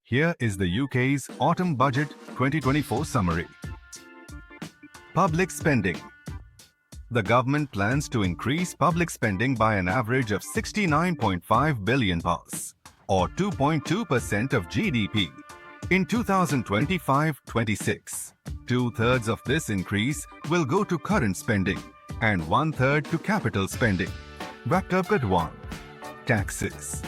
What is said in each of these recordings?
Here is the UK's Autumn Budget 2024 summary. Public spending. The government plans to increase public spending by an average of £69.5 billion, or 2.2% of GDP, in 2025-26. Two-thirds of this increase will go to current spending and one-third to capital spending. Wrapped up at 1. Taxes.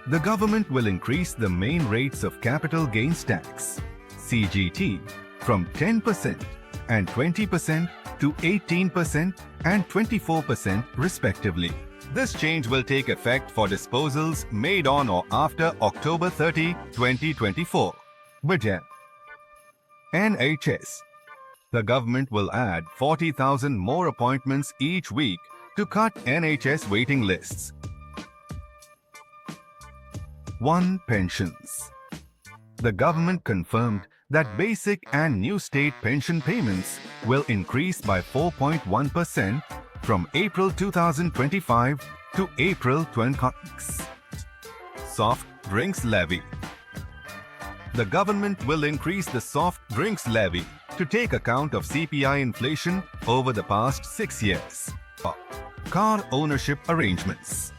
The government will increase the main rates of capital gains tax, CGT, from 10% and 20% to 18% and 24% respectively. This change will take effect for disposals made on or after October 30, 2024. Budget. NHS. The government will add 40,000 more appointments each week to cut NHS waiting lists. 1. Pensions. The government confirmed that basic and new state pension payments will increase by 4.1% from April 2025 to April 2026. Soft drinks levy. The government will increase the soft drinks levy to take account of CPI inflation over the past 6 years. Car ownership arrangements.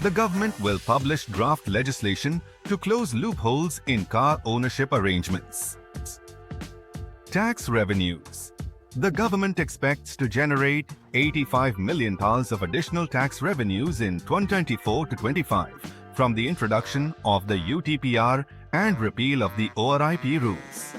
The government will publish draft legislation to close loopholes in car ownership arrangements. Tax revenues. The government expects to generate £85 million of additional tax revenues in 2024-25 from the introduction of the UTPR and repeal of the ORIP rules.